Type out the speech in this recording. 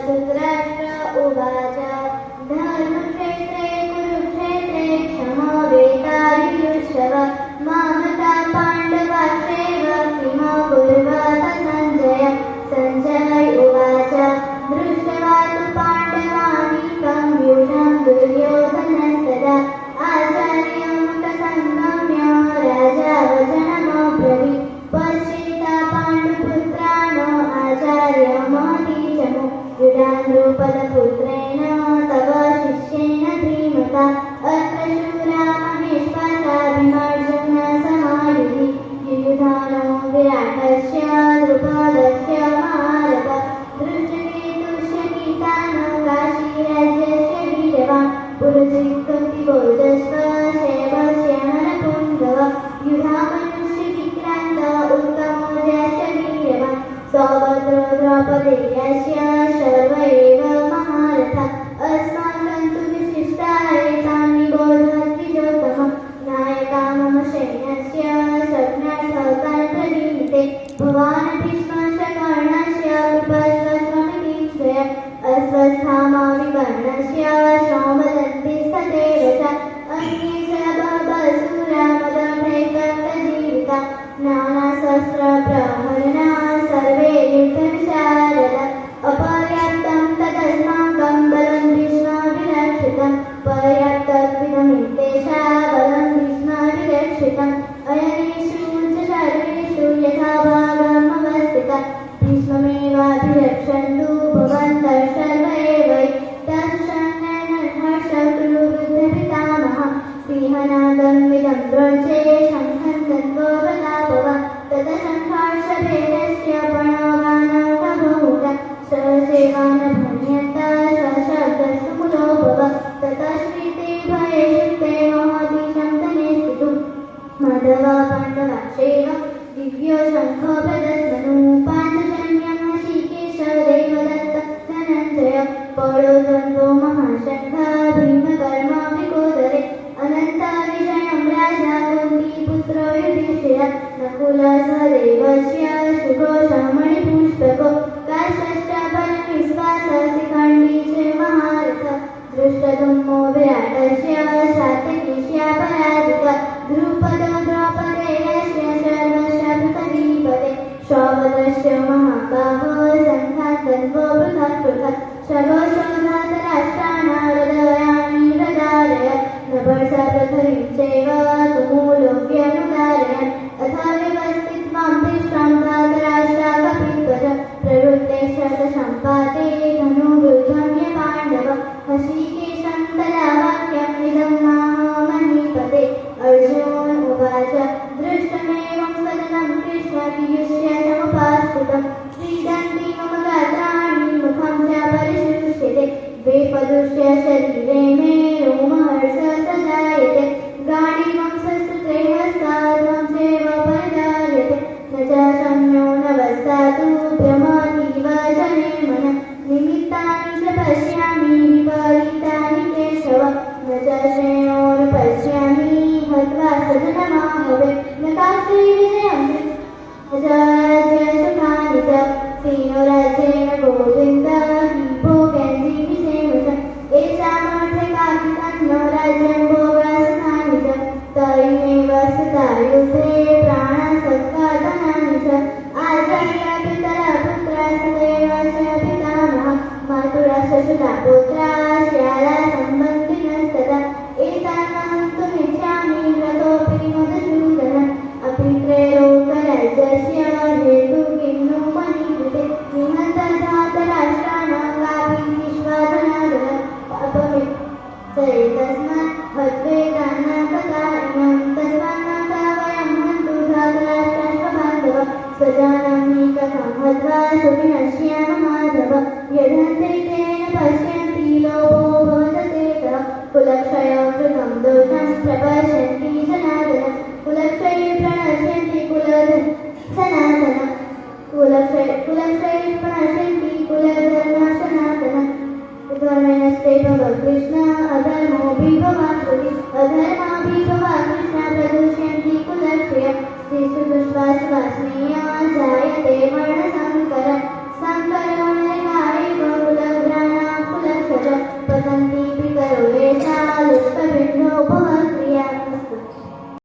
धृतराष्ट्र उवाच धर्मक्षेत्रे कुरुक्षेत्रे क्षमोवेतायुष्यव मामका पाण्डवाक्षेव किमकुर्वत सञ्जय सञ्जय उवाच दृष्ट्वा तु पाण्डवानीकं व्यूढं दुर्योधनस्तदा आचार्यमुपसंगम्य राजा वचनमब्रवीत् पश्येता पाण्डुपुत्राणो आचार्यमतीचमु युधां द्रुपदपुत्रेण तव शिष्येण धीमता अत्र शूरा महेश्वरा विमर्शन् समायुधि युयुधानो विराटस्य द्रुपदस्य महारथः दृष्टकेतुस्य कीतानो काशीराज्यस्य वीरवान् पुरुजित्कुन्तिभोजस्व शैवस्य नरपुङ्गव युधामनुष्य विक्रान्त उत्तमोजस्य वीरवान् सौभद्रो द्रौपदेयस्य सर्व एव महारथः अस्माकं तु विशिष्टाः तान् निबोधद्विजोत्तमः नायका मम सैन्यस्य सज्ञार्थकान् प्रदीयते भवान् भीष्मस्य कर्णस्य विपश्वस्वमिति स्वयम् अस्वस्थामा विकर्णस्य सौमदन्तिस्तथैव च अन्ये च बहवसूरा मदभयकर्तजीविता नानाशस्त्रप्रहरणा सर्वे युद्धविशारदा अपर्याप्तं तदस्माकं बलं भीष्मविरक्षितं पर्याप्तत्विदमित्येषा बलं भीष्मविरक्षितम् अयनेषु च सर्वेषु यथाभागमवस्थिता भीष्ममेवाभिरक्षन्तु भवन्तः सर्व एव तत्संज्ञानहर्षकुरुवृद्धपितामहः सिंहनादमिदं द्रोणे शङ्खं गत्वा प्रतापवान् ततशङ्खार्षभेदस्य प्रणवानाकभूत सहसेवानभण्यन्त सशब्दस्तु मुलोभव ततश्रीते भयेषुक्ते महतीशं धने स्थितुं माधवा पाण्डवाक्षेव दिव्यो शङ्खो प्रदत्मनु पाञ्चजन्यं हृषीकेश देवदत्त धनञ्जय पौरोधन्वो महाशङ्खा भीमकर्मा विकोदरे अनन्ताविजयं राजा कुन्तीपुत्रो युधिष्ठिरः नकुलसहदेवस्य सुघोषमणिपुष्पको काश्यश्च बलविश्वासशिखण्डी च महारथः दृष्टधुम्नो विराटस्य सात्यकीश्या पराजितः द्रुपदो द्रौपदेयस्य सर्वस्य पृथ्वीपते सौभद्रस्य महाबाहो सङ्घातन्वो पृथक् पृथक् सर्वशो धातराष्ट्राणां हृदयानि प्रदारयत् नभर्षपृथिवीं चैव तुमूलोऽप्यनुदारयन् अथ व्यवस्थित्वां भीष्मं धातराष्ट्राकपिध्वज प्रवृत्ते शतसम्पाते धनुर्युद्धम्य पाण्डव हृषीकेशं तदा वाक्यमिदं माहो महीपते अर्जुन उवाच दृष्टमेवं वदनं कृष्ण पीयूष्य समुपास्थितं क्रीडन्ति मम गात्राणि मुखं च परिशुष्यते द्वैपदुष्य शरीरे मे रोमहर्षः सजायते गाढिवं संस्कृते हस्ताद्वं चैव परिधार्यते न च संज्ञो न वस्तातु भ्रमतीव जने मन निमित्तानि च पश्यामि विपरीतानि केशव न च श्रेयो न पश्यामि हत्वा सजनमाहवे न काशीविजयं अजाज्यसुखानि च सेनोराज्येन गोविन्द भोगैर्जीविषेम च येषामर्थे काकितन्नो राज्यं भोगसुखानि च तैमेव स्थिता युद्धे प्राणसत्काधनानि च आचार्यपितरपुत्रा सदैव च पितामहः मातुरश्वशुता पुत्रा श्यालासम्बन्धिनस्तथा एतान् तुमिच्छामि व्रतोऽपि मधुसूदन अपि त्रैलोक्यराज्यस्य हेतु किं नु महीकृते निहतधातराष्ट्राणां कापि विश्वासनादन अपमित्येतस्मात् हत्वेदानाकता इमं तस्मान्नाका वयं हन्तु धातराष्ट्राश्वबान्धव स्वजानां कथं हत्वा सुविनश्याम माधव यदन्ते तेन पश्यन्ति लोभो भवततेतः कुलक्षयं कृतं दोषं प्रपश्यन्ति जनार्दन कुलक्षये प्रणश्यन्ति कुलधन सनातन कुलक्षये प्रणश्यन्ति कुलधर्म सनातन धर्मेणस्ते भव कृष्ण अधर्मोऽभिभवाकृति अधर्माभिभवा कृष्ण प्रदुष्यन्ति कुलक्षयं स्त्रीषु दुष्वासवास्नेया जायते वर्णसङ्कर संकरो नरकायैव कुलः च पतन्ति पितरो येषां